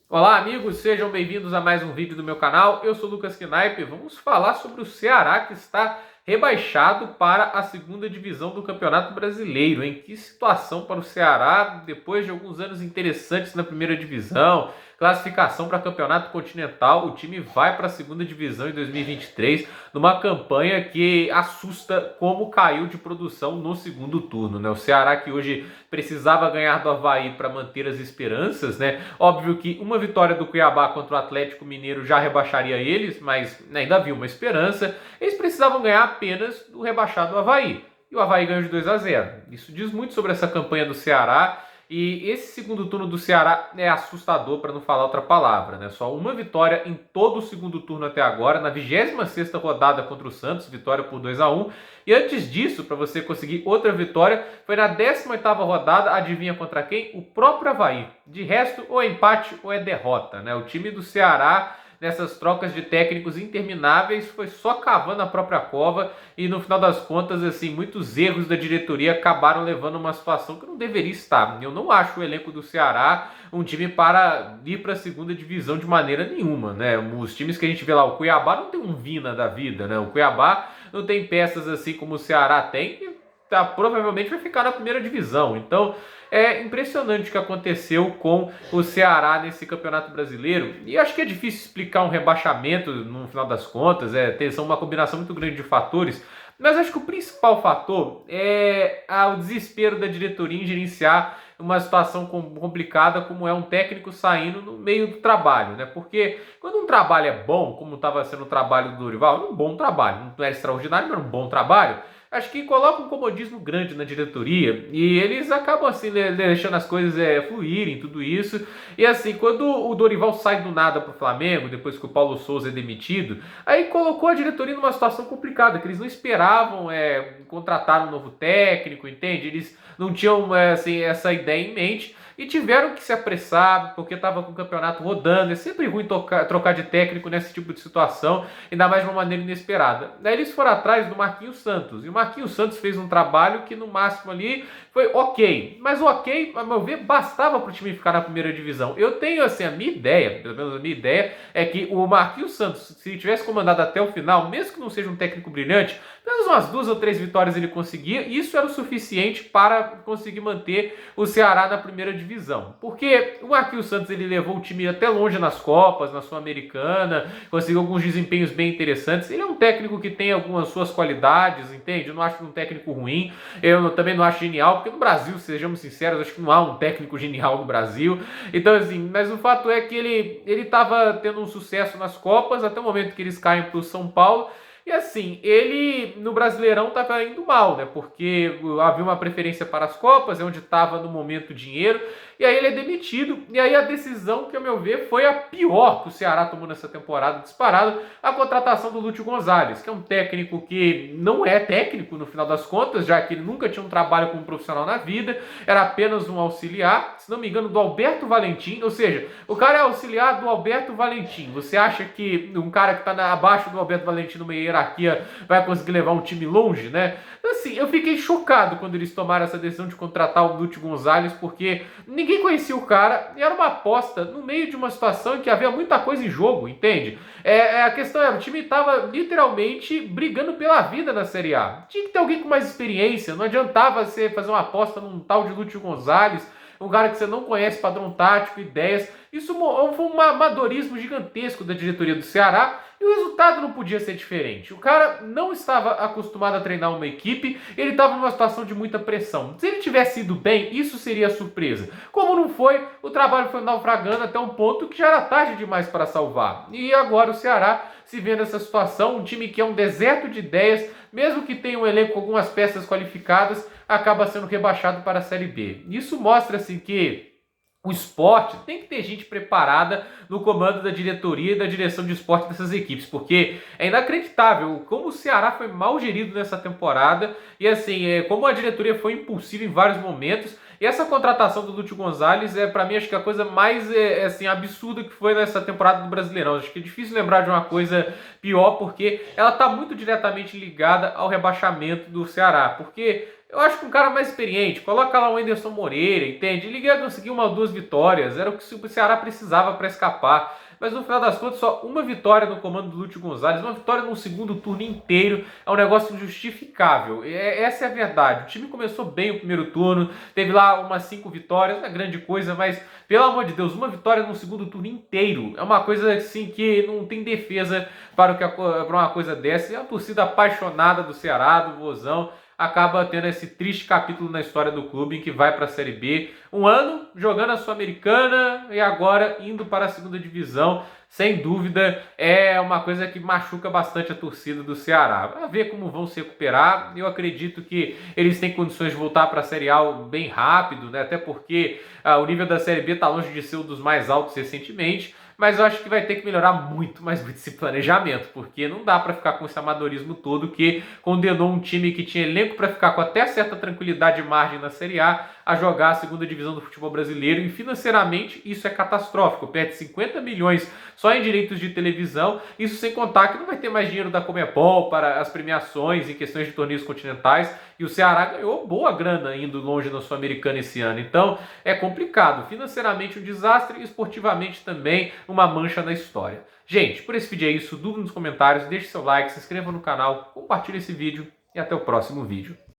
Olá, amigos, sejam bem-vindos a mais um vídeo do meu canal. Eu sou Lucas Knaip. Vamos falar sobre o Ceará, que está rebaixado para a segunda divisão do Campeonato Brasileiro, hein? Que situação para o Ceará, depois de alguns anos interessantes na primeira divisão, classificação para Campeonato Continental, o time vai para a segunda divisão em 2023, numa campanha que assusta como caiu de produção no segundo turno, né? O Ceará, que hoje precisava ganhar do Avaí para manter as esperanças, né? Óbvio que uma vitória do Cuiabá contra o Atlético Mineiro já rebaixaria eles, mas ainda havia uma esperança. Eles precisavam ganhar apenas do rebaixado Avaí. E o Avaí ganhou de 2-0. Isso diz muito sobre essa campanha do Ceará. E esse segundo turno do Ceará é assustador, para não falar outra palavra, né? Só uma vitória em todo o segundo turno até agora, na 26ª rodada contra o Santos, vitória por 2-1. E antes disso, para você conseguir outra vitória, foi na 18ª rodada, adivinha contra quem? O próprio Avaí. De resto, ou é empate ou é derrota, né? O time do Ceará, nessas trocas de técnicos intermináveis, foi só cavando a própria cova e no final das contas, assim, muitos erros da diretoria acabaram levando a uma situação que não deveria estar. Eu não acho o elenco do Ceará um time para ir para a segunda divisão de maneira nenhuma, né? Os times que a gente vê lá, o Cuiabá não tem um Vina da vida, né? O Cuiabá não tem peças assim como o Ceará tem, que provavelmente vai ficar na primeira divisão. Então, é impressionante o que aconteceu com o Ceará nesse Campeonato Brasileiro. E acho que é difícil explicar um rebaixamento no final das contas. São uma combinação muito grande de fatores. Mas acho que o principal fator é o desespero da diretoria em gerenciar uma situação complicada como é um técnico saindo no meio do trabalho, né? Porque quando um trabalho é bom, como estava sendo o trabalho do Dorival, um bom trabalho, não era extraordinário, mas um bom trabalho, acho que coloca um comodismo grande na diretoria e eles acabam assim deixando as coisas fluírem, tudo isso. E assim, quando o Dorival sai do nada pro Flamengo, depois que o Paulo Souza é demitido, aí colocou a diretoria numa situação complicada, que eles não esperavam contratar um novo técnico, entende? Eles não tinham assim, essa ideia em mente e tiveram que se apressar porque estava com o campeonato rodando. É sempre ruim trocar de técnico nesse tipo de situação, ainda mais de uma maneira inesperada. Daí eles foram atrás do Marquinhos Santos, e o Marquinhos Santos fez um trabalho que no máximo ali foi ok, mas o ok, a meu ver, bastava para o time ficar na primeira divisão. Eu tenho assim, a minha ideia, pelo menos a minha ideia, é que o Marquinhos Santos, se tivesse comandado até o final, mesmo que não seja um técnico brilhante, pelo menos umas 2 ou 3 vitórias ele conseguia, e isso era o suficiente para conseguir manter o Ceará na primeira divisão. Porque o Marquinhos Santos ele levou o time até longe nas Copas, na Sul-Americana, conseguiu alguns desempenhos bem interessantes. Ele é um técnico que tem algumas suas qualidades, entende? Eu não acho um técnico ruim, eu também não acho genial, porque no Brasil, sejamos sinceros, acho que não há um técnico genial no Brasil. Então, assim, mas o fato é que ele estava tendo um sucesso nas Copas, até o momento que eles caem para o São Paulo. E assim, ele no Brasileirão estava indo mal, né? Porque havia uma preferência para as Copas, é onde estava no momento o dinheiro, e aí ele é demitido. E aí a decisão, que ao meu ver, foi a pior que o Ceará tomou nessa temporada, disparado, a contratação do Lúcio Gonzalez, que é um técnico que não é técnico no final das contas, já que ele nunca tinha um trabalho como profissional na vida, era apenas um auxiliar, se não me engano, do Alberto Valentim, ou seja, o cara é auxiliar do Alberto Valentim. Você acha que um cara que está abaixo do Alberto Valentim numa hierarquia vai conseguir levar um time longe, né? Assim, eu fiquei chocado quando eles tomaram essa decisão de contratar o Lúcio Gonzalez, porque ninguém conhecia o cara e era uma aposta no meio de uma situação em que havia muita coisa em jogo, entende? A questão é, o time estava literalmente brigando pela vida na Série A. Tinha que ter alguém com mais experiência, não adiantava você fazer uma aposta num tal de Lúcio Gonzalez, um cara que você não conhece, padrão tático, ideias. Isso foi um amadorismo gigantesco da diretoria do Ceará e o resultado não podia ser diferente. O cara não estava acostumado a treinar uma equipe, ele estava numa situação de muita pressão. Se ele tivesse ido bem, isso seria surpresa. Como não foi, o trabalho foi naufragando até um ponto que já era tarde demais para salvar. E agora o Ceará se vê nessa situação, um time que é um deserto de ideias, mesmo que tenha um elenco com algumas peças qualificadas, acaba sendo rebaixado para a Série B. Isso mostra assim que o esporte tem que ter gente preparada no comando da diretoria e da direção de esporte dessas equipes, porque é inacreditável como o Ceará foi mal gerido nessa temporada e assim, como a diretoria foi impulsiva em vários momentos. E essa contratação do Lúcio Gonzalez para mim, acho que a coisa mais assim, absurda que foi nessa temporada do Brasileirão. Acho que é difícil lembrar de uma coisa pior, porque ela está muito diretamente ligada ao rebaixamento do Ceará. Porque Eu acho que um cara mais experiente, coloca lá o Anderson Moreira, entende? Ele ia conseguir uma ou duas vitórias, era o que o Ceará precisava para escapar. Mas no final das contas, só uma vitória no comando do Lúcio Gonzalez, uma vitória no segundo turno inteiro, é um negócio injustificável. Essa é a verdade. O time começou bem o primeiro turno, teve lá umas 5 vitórias, não é grande coisa, mas pelo amor de Deus, uma vitória no segundo turno inteiro é uma coisa assim que não tem defesa para uma coisa dessa. E a torcida apaixonada do Ceará, do Vozão, acaba tendo esse triste capítulo na história do clube em que vai para a Série B. Um ano jogando a Sul-Americana e agora indo para a segunda divisão. Sem dúvida, é uma coisa que machuca bastante a torcida do Ceará. Vai ver como vão se recuperar. Eu acredito que eles têm condições de voltar para a Série A bem rápido, né? Até porque o nível da Série B está longe de ser um dos mais altos recentemente. Mas eu acho que vai ter que melhorar muito, mas muito esse planejamento, porque não dá para ficar com esse amadorismo todo que condenou um time que tinha elenco para ficar com até certa tranquilidade e margem na Série A jogar a segunda divisão do futebol brasileiro, e financeiramente isso é catastrófico. Perde 50 milhões só em direitos de televisão, isso sem contar que não vai ter mais dinheiro da Comebol para as premiações em questões de torneios continentais, e o Ceará ganhou boa grana indo longe na Sul-Americana esse ano. Então é complicado, financeiramente um desastre, esportivamente também uma mancha na história. Gente, por esse vídeo é isso, dúvida nos comentários, deixe seu like, se inscreva no canal, compartilhe esse vídeo e até o próximo vídeo.